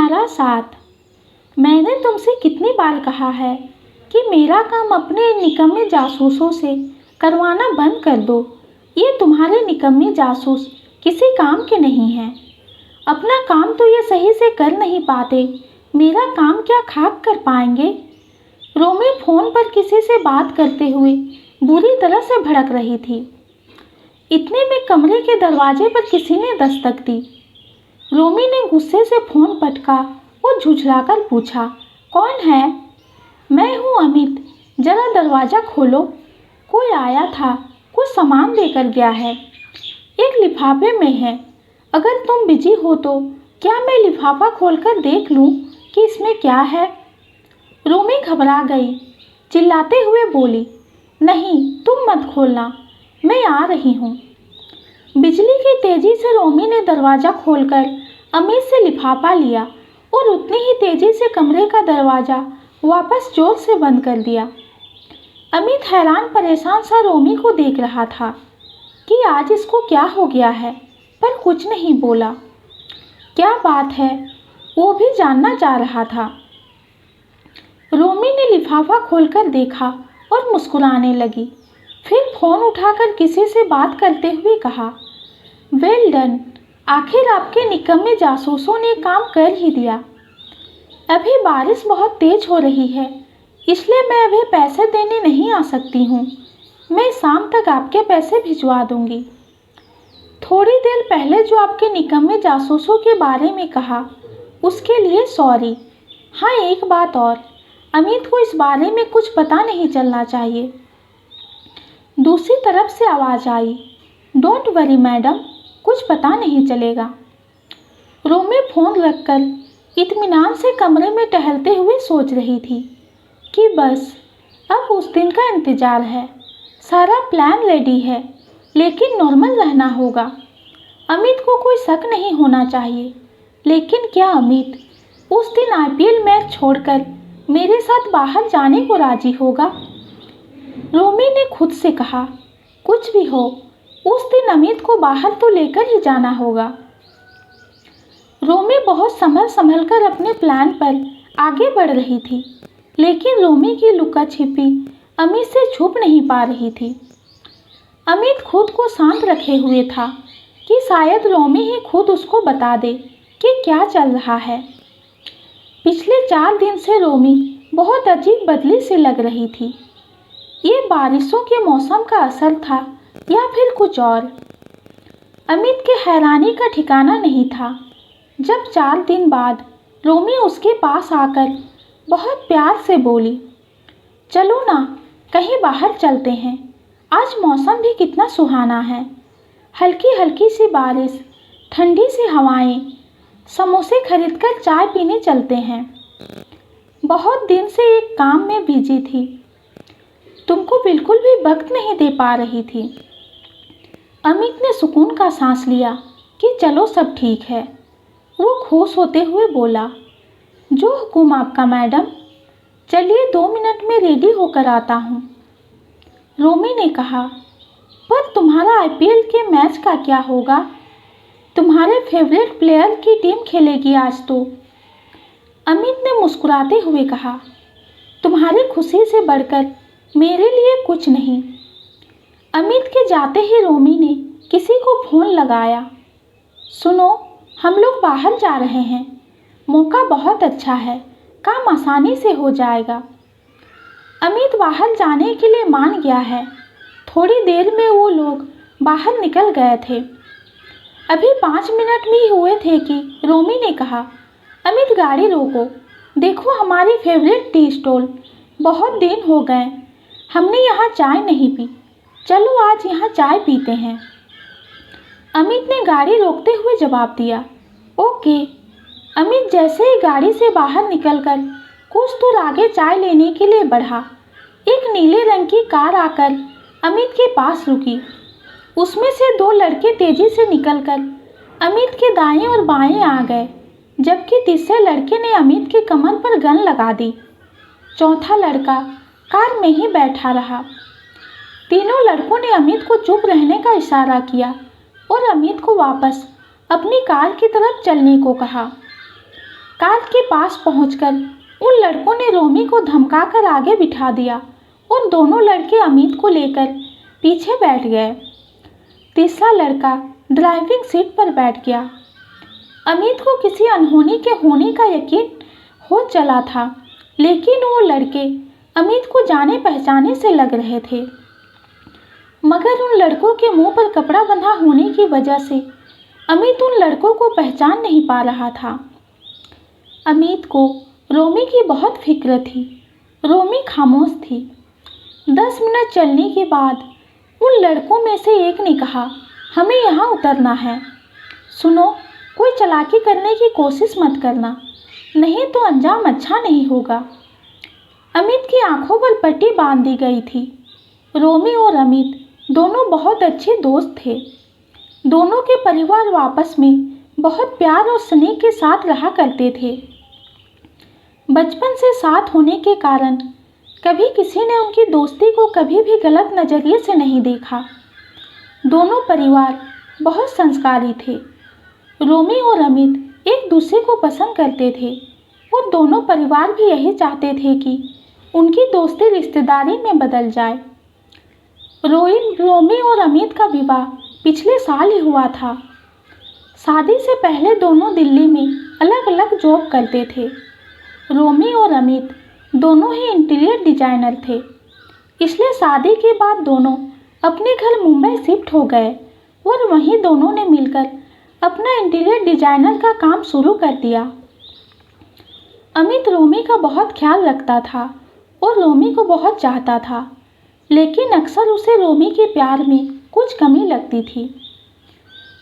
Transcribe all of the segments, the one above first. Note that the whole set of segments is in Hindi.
तुम्हारा साथ। मैंने तुमसे कितनी बार कहा है कि मेरा काम अपने निकम्मे जासूसों से करवाना बंद कर दो। ये तुम्हारे निकम्मे जासूस किसी काम के नहीं हैं। अपना काम तो ये सही से कर नहीं पाते, मेरा काम क्या खाक कर पाएंगे। रोमी फोन पर किसी से बात करते हुए बुरी तरह से भड़क रही थी। इतने में कमरे के दरवाजे पर किसी ने दस्तक दी। रोमी ने गुस्से से फोन पटका और झुझलाकर पूछा, कौन है? मैं हूँ अमित, जरा दरवाज़ा खोलो। कोई आया था, कुछ सामान देकर गया है, एक लिफाफे में है। अगर तुम बिजी हो तो क्या मैं लिफाफा खोलकर देख लूँ कि इसमें क्या है? रोमी घबरा गई, चिल्लाते हुए बोली, नहीं तुम मत खोलना, मैं आ रही हूँ। बिजली की तेजी से रोमी ने दरवाज़ा खोलकर अमित से लिफाफा लिया और उतनी ही तेजी से कमरे का दरवाज़ा वापस जोर से बंद कर दिया। अमित हैरान परेशान सा रोमी को देख रहा था कि आज इसको क्या हो गया है, पर कुछ नहीं बोला। क्या बात है, वो भी जानना चाह रहा था। रोमी ने लिफाफा खोलकर देखा और मुस्कुराने लगी। फिर फोन उठाकर किसी से बात करते हुए कहा, वेल डन, आखिर आपके निकम्मे जासूसों ने काम कर ही दिया। अभी बारिश बहुत तेज हो रही है, इसलिए मैं अभी पैसे देने नहीं आ सकती हूँ। मैं शाम तक आपके पैसे भिजवा दूँगी। थोड़ी देर पहले जो आपके निकम्मे जासूसों के बारे में कहा, उसके लिए सॉरी। हाँ, एक बात और, अमित को इस बारे में कुछ पता नहीं चलना चाहिए। दूसरी तरफ से आवाज़ आई, डोंट वरी मैडम, कुछ पता नहीं चलेगा। रोमी फोन रखकर इत्मीनान से कमरे में टहलते हुए सोच रही थी कि बस अब उस दिन का इंतज़ार है। सारा प्लान रेडी है, लेकिन नॉर्मल रहना होगा। अमित को कोई शक नहीं होना चाहिए। लेकिन क्या अमित उस दिन आईपीएल मैच छोड़कर मेरे साथ बाहर जाने को राजी होगा? रोमी ने खुद से कहा, कुछ भी हो, उस दिन अमित को बाहर तो लेकर ही जाना होगा। रोमी बहुत संभल कर अपने प्लान पर आगे बढ़ रही थी, लेकिन रोमी की लुका छिपी अमित से छुप नहीं पा रही थी। अमित खुद को शांत रखे हुए था कि शायद रोमी ही खुद उसको बता दे कि क्या चल रहा है। पिछले 4 दिन से रोमी बहुत अजीब बदली सी लग रही थी। ये बारिशों के मौसम का असर था या फिर कुछ और? अमित के हैरानी का ठिकाना नहीं था जब 4 दिन बाद रोमी उसके पास आकर बहुत प्यार से बोली, चलो ना, कहीं बाहर चलते हैं। आज मौसम भी कितना सुहाना है। हल्की हल्की सी बारिश, ठंडी सी हवाएं, समोसे खरीदकर चाय पीने चलते हैं। बहुत दिन से एक काम में बिजी थी, तुमको बिल्कुल भी वक्त नहीं दे पा रही थी। अमित ने सुकून का सांस लिया कि चलो सब ठीक है। वो खुश होते हुए बोला, जो हुक्म आपका मैडम। चलिए 2 मिनट में रेडी होकर आता हूँ। रोमी ने कहा, पर तुम्हारा आईपीएल के मैच का क्या होगा? तुम्हारे फेवरेट प्लेयर की टीम खेलेगी आज तो। अमित ने मुस्कुराते हुए कहा, तुम्हारी खुशी से बढ़कर मेरे लिए कुछ नहीं। अमित के जाते ही रोमी ने किसी को फ़ोन लगाया, सुनो, हम लोग बाहर जा रहे हैं, मौका बहुत अच्छा है, काम आसानी से हो जाएगा। अमित बाहर जाने के लिए मान गया है। थोड़ी देर में वो लोग बाहर निकल गए थे। अभी 5 मिनट भी हुए थे कि रोमी ने कहा, अमित गाड़ी रोको, देखो हमारी फेवरेट टी स्टॉल, बहुत दिन हो गए हमने यहाँ चाय नहीं पी, चलो आज यहाँ चाय पीते हैं। अमित ने गाड़ी रोकते हुए जवाब दिया, ओके। अमित जैसे ही गाड़ी से बाहर निकलकर कुछ दूर आगे चाय लेने के लिए बढ़ा, एक नीले रंग की कार आकर अमित के पास रुकी। उसमें से 2 लड़के तेजी से निकलकर अमित के दाएं और बाएं आ गए, जबकि तीसरे लड़के ने अमित के कमर पर गन लगा दी। चौथा लड़का कार में ही बैठा रहा। तीनों लड़कों ने अमित को चुप रहने का इशारा किया और अमित को वापस अपनी कार की तरफ चलने को कहा। कार के पास पहुंचकर उन लड़कों ने रोमी को धमकाकर आगे बिठा दिया और दोनों लड़के अमित को लेकर पीछे बैठ गए। तीसरा लड़का ड्राइविंग सीट पर बैठ गया। अमित को किसी अनहोनी के होने का यकीन हो चला था, लेकिन वो लड़के अमित को जाने पहचाने से लग रहे थे। मगर उन लड़कों के मुंह पर कपड़ा बंधा होने की वजह से अमित उन लड़कों को पहचान नहीं पा रहा था। अमित को रोमी की बहुत फिक्र थी। रोमी खामोश थी। 10 मिनट चलने के बाद उन लड़कों में से एक ने कहा, हमें यहाँ उतरना है। सुनो, कोई चालाकी करने की कोशिश मत करना, नहीं तो अंजाम अच्छा नहीं होगा। अमित की आंखों पर पट्टी बांध दी गई थी। रोमी और अमित दोनों बहुत अच्छे दोस्त थे। दोनों के परिवार आपस में बहुत प्यार और स्नेह के साथ रहा करते थे। बचपन से साथ होने के कारण कभी किसी ने उनकी दोस्ती को कभी भी गलत नज़रिए से नहीं देखा। दोनों परिवार बहुत संस्कारी थे। रोमी और अमित एक दूसरे को पसंद करते थे और दोनों परिवार भी यही चाहते थे कि उनकी दोस्ती रिश्तेदारी में बदल जाए। रोमी और अमित का विवाह पिछले साल ही हुआ था। शादी से पहले दोनों दिल्ली में अलग अलग जॉब करते थे। रोमी और अमित दोनों ही इंटीरियर डिजाइनर थे, इसलिए शादी के बाद दोनों अपने घर मुंबई शिफ्ट हो गए और वहीं दोनों ने मिलकर अपना इंटीरियर डिजाइनर का काम शुरू कर दिया। अमित रोमी का बहुत ख्याल रखता था और रोमी को बहुत चाहता था, लेकिन अक्सर उसे रोमी के प्यार में कुछ कमी लगती थी।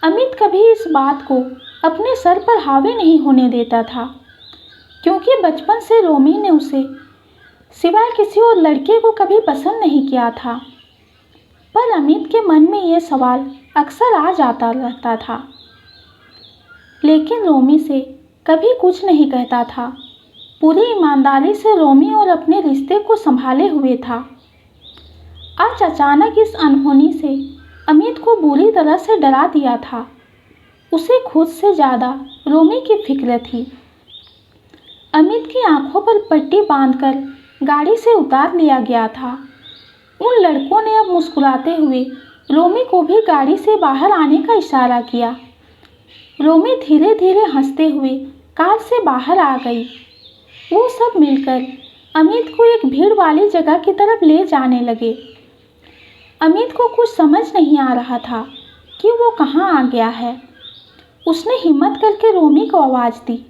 अमित कभी इस बात को अपने सर पर हावी नहीं होने देता था, क्योंकि बचपन से रोमी ने उसे सिवाय किसी और लड़के को कभी पसंद नहीं किया था। पर अमित के मन में यह सवाल अक्सर आ जाता रहता था, लेकिन रोमी से कभी कुछ नहीं कहता था। पूरी ईमानदारी से रोमी और अपने रिश्ते को संभाले हुए था। आज अचानक इस अनहोनी से अमित को बुरी तरह से डरा दिया था। उसे खुद से ज़्यादा रोमी की फिक्र थी। अमित की आंखों पर पट्टी बांधकर गाड़ी से उतार लिया गया था। उन लड़कों ने अब मुस्कुराते हुए रोमी को भी गाड़ी से बाहर आने का इशारा किया। रोमी धीरे धीरे हंसते हुए कार से बाहर आ गई। वो सब मिलकर अमित को एक भीड़ वाली जगह की तरफ ले जाने लगे। अमित को कुछ समझ नहीं आ रहा था कि वो कहाँ आ गया है। उसने हिम्मत करके रोमी को आवाज़ दी,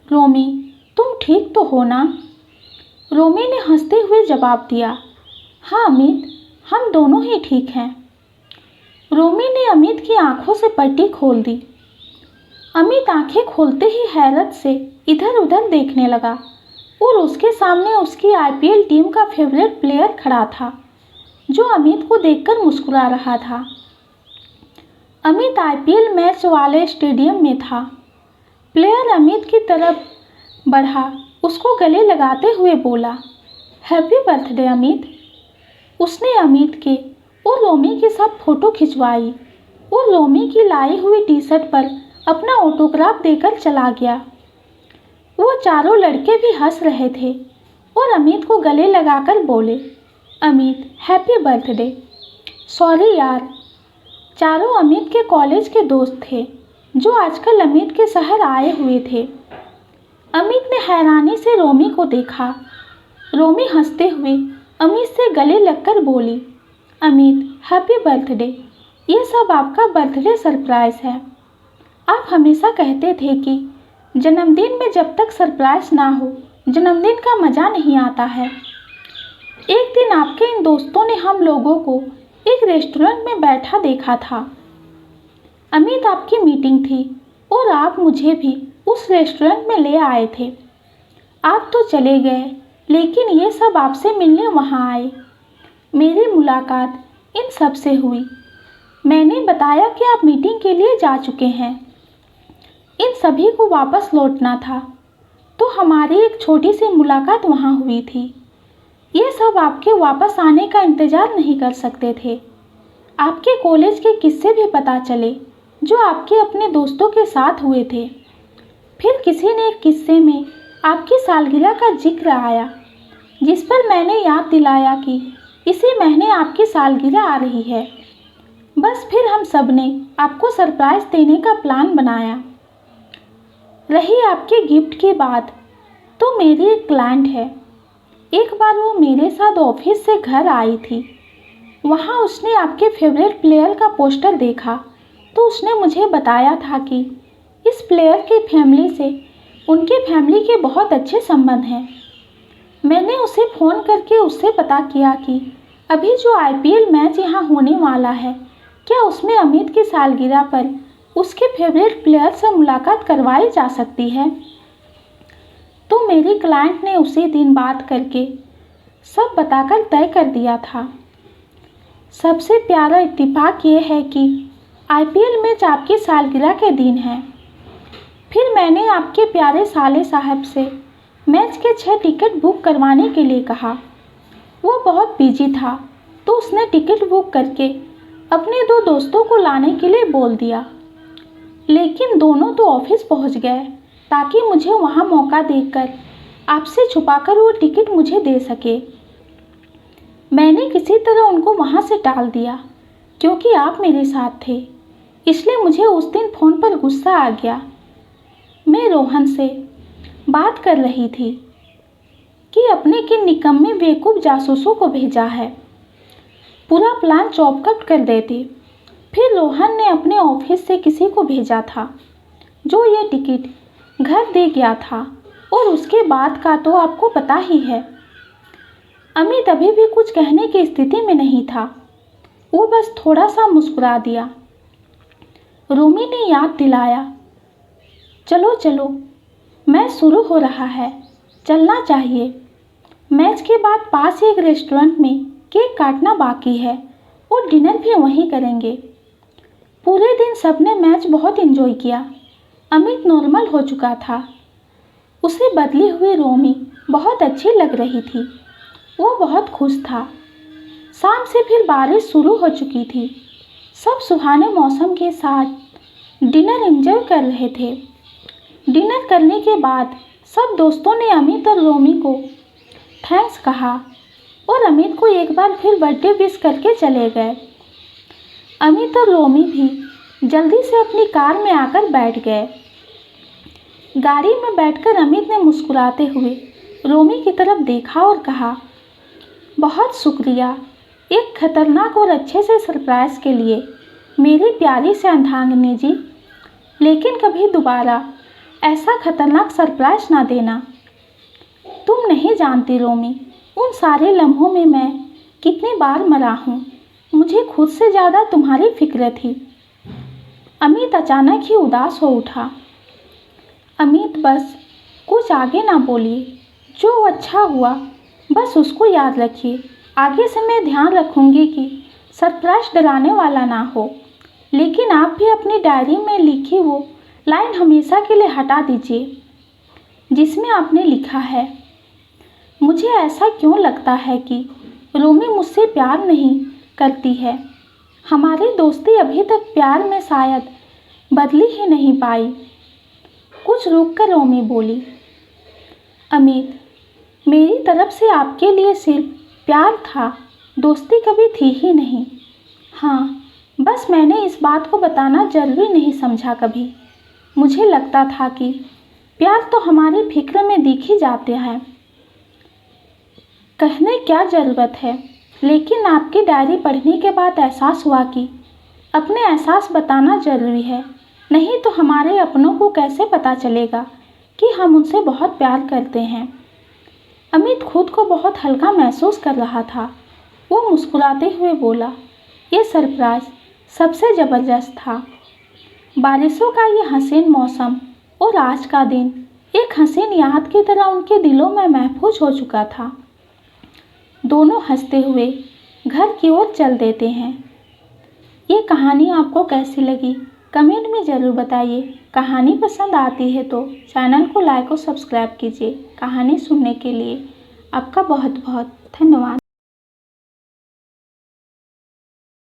रोमी, तुम ठीक तो हो ना? रोमी ने हंसते हुए जवाब दिया, हाँ अमित, हम दोनों ही ठीक हैं। रोमी ने अमित की आंखों से पट्टी खोल दी। अमित आंखें खोलते ही हैरत से इधर उधर देखने लगा और उसके सामने उसकी आईपीएल टीम का फेवरेट प्लेयर खड़ा था, जो अमित को देखकर मुस्कुरा रहा था। अमित आईपीएल मैच वाले स्टेडियम में था। प्लेयर अमित की तरफ बढ़ा, उसको गले लगाते हुए बोला, हैप्पी बर्थडे अमित। उसने अमित के और रोमी के साथ फ़ोटो खिंचवाई और रोमी की लाई हुई टी शर्ट पर अपना ऑटोग्राफ देकर चला गया। वो चारों लड़के भी हंस रहे थे और अमित को गले लगाकर बोले, अमित हैप्पी बर्थडे। सॉरी यार। चारों अमित के कॉलेज के दोस्त थे, जो आजकल अमित के शहर आए हुए थे। अमित ने हैरानी से रोमी को देखा। रोमी हंसते हुए अमित से गले लगकर बोली, अमित हैप्पी बर्थडे। ये सब आपका बर्थडे सरप्राइज़ है। आप हमेशा कहते थे कि जन्मदिन में जब तक सरप्राइज ना हो, जन्मदिन का मज़ा नहीं आता है। एक दिन आपके इन दोस्तों ने हम लोगों को एक रेस्टोरेंट में बैठा देखा था। अमित आपकी मीटिंग थी और आप मुझे भी उस रेस्टोरेंट में ले आए थे। आप तो चले गए, लेकिन ये सब आपसे मिलने वहाँ आए। मेरी मुलाकात इन सब से हुई। मैंने बताया कि आप मीटिंग के लिए जा चुके हैं। इन सभी को वापस लौटना था, तो हमारी एक छोटी सी मुलाकात वहाँ हुई थी। ये सब आपके वापस आने का इंतज़ार नहीं कर सकते थे। आपके कॉलेज के किस्से भी पता चले, जो आपके अपने दोस्तों के साथ हुए थे। फिर किसी ने एक किस्से में आपकी सालगिरह का जिक्र आया, जिस पर मैंने याद दिलाया कि इसी महीने आपकी सालगिरह आ रही है। बस फिर हम सब ने आपको सरप्राइज़ देने का प्लान बनाया। रही आपके गिफ्ट की बात, तो मेरी एक क्लाइंट है। एक बार वो मेरे साथ ऑफिस से घर आई थी। वहाँ उसने आपके फेवरेट प्लेयर का पोस्टर देखा तो उसने मुझे बताया था कि इस प्लेयर की फैमिली से उनकी फैमिली के बहुत अच्छे संबंध हैं। मैंने उसे फ़ोन करके उससे पता किया कि अभी जो आईपीएल मैच यहाँ होने वाला है, क्या उसमें अमित की सालगिरह पर उसके फेवरेट प्लेयर से मुलाकात करवाई जा सकती है। तो मेरी क्लाइंट ने उसी दिन बात करके सब बताकर तय कर दिया था। सबसे प्यारा इत्तेफाक ये है कि आईपीएल मैच आपकी सालगिरह के दिन है। फिर मैंने आपके प्यारे साले साहब से मैच के 6 टिकट बुक करवाने के लिए कहा। वो बहुत बिजी था तो उसने टिकट बुक करके अपने 2 दोस्तों को लाने के लिए बोल दिया, लेकिन दोनों तो ऑफिस पहुंच गए ताकि मुझे वहां मौका देकर आपसे छुपाकर वो टिकट मुझे दे सके। मैंने किसी तरह उनको वहां से टाल दिया क्योंकि आप मेरे साथ थे, इसलिए मुझे उस दिन फ़ोन पर गुस्सा आ गया। मैं रोहन से बात कर रही थी कि अपने के निकम्मे बेवकूफ़ जासूसों को भेजा है, पूरा प्लान चौपट कर देते। फिर रोहन ने अपने ऑफिस से किसी को भेजा था जो ये टिकट घर दे गया था, और उसके बाद का तो आपको पता ही है। अमित अभी भी कुछ कहने की स्थिति में नहीं था, वो बस थोड़ा सा मुस्कुरा दिया। रोमी ने याद दिलाया, चलो चलो मैच शुरू हो रहा है, चलना चाहिए। मैच के बाद पास ही एक रेस्टोरेंट में केक काटना बाकी है और डिनर भी वहीं करेंगे। पूरे दिन सबने मैच बहुत एंजॉय किया। अमित नॉर्मल हो चुका था, उसे बदली हुई रोमी बहुत अच्छी लग रही थी। वो बहुत खुश था। शाम से फिर बारिश शुरू हो चुकी थी। सब सुहाने मौसम के साथ डिनर एंजॉय कर रहे थे। डिनर करने के बाद सब दोस्तों ने अमित और रोमी को थैंक्स कहा और अमित को एक बार फिर बर्थडे विश करके चले गए। अमित और रोमी भी जल्दी से अपनी कार में आकर बैठ गए। गाड़ी में बैठकर अमित ने मुस्कुराते हुए रोमी की तरफ देखा और कहा, बहुत शुक्रिया एक खतरनाक और अच्छे से सरप्राइज़ के लिए मेरी प्यारी से अर्धांगिनी जी, लेकिन कभी दोबारा ऐसा खतरनाक सरप्राइज़ ना देना। तुम नहीं जानती रोमी, उन सारे लम्हों में मैं कितनी बार मरा हूँ। मुझे खुद से ज़्यादा तुम्हारी फिक्र थी। अमित अचानक ही उदास हो उठा। अमित बस कुछ आगे ना बोलिए, जो अच्छा हुआ बस उसको याद रखिए। आगे से मैं ध्यान रखूँगी कि सरप्राइज़ डराने वाला ना हो, लेकिन आप भी अपनी डायरी में लिखी वो लाइन हमेशा के लिए हटा दीजिए जिसमें आपने लिखा है, मुझे ऐसा क्यों लगता है कि रोमी मुझसे प्यार नहीं करती है। हमारी दोस्ती अभी तक प्यार में शायद बदली ही नहीं पाई। कुछ रुक कर रोमी बोली, अमित, मेरी तरफ से आपके लिए सिर्फ प्यार था, दोस्ती कभी थी ही नहीं। हाँ, बस मैंने इस बात को बताना जरूरी नहीं समझा कभी। मुझे लगता था कि प्यार तो हमारी फिक्र में दिख ही जाते हैं, कहने क्या ज़रूरत है। लेकिन आपकी डायरी पढ़ने के बाद एहसास हुआ कि अपने एहसास बताना ज़रूरी है, नहीं तो हमारे अपनों को कैसे पता चलेगा कि हम उनसे बहुत प्यार करते हैं। अमित खुद को बहुत हल्का महसूस कर रहा था। वो मुस्कुराते हुए बोला, ये सरप्राइज़ सबसे ज़बरदस्त था। बारिशों का ये हसीन मौसम और आज का दिन एक हसीन याद की तरह उनके दिलों में महफूज हो चुका था। दोनों हंसते हुए घर की ओर चल देते हैं। ये कहानी आपको कैसी लगी कमेंट में ज़रूर बताइए। कहानी पसंद आती है तो चैनल को लाइक और सब्सक्राइब कीजिए। कहानी सुनने के लिए आपका बहुत बहुत धन्यवाद।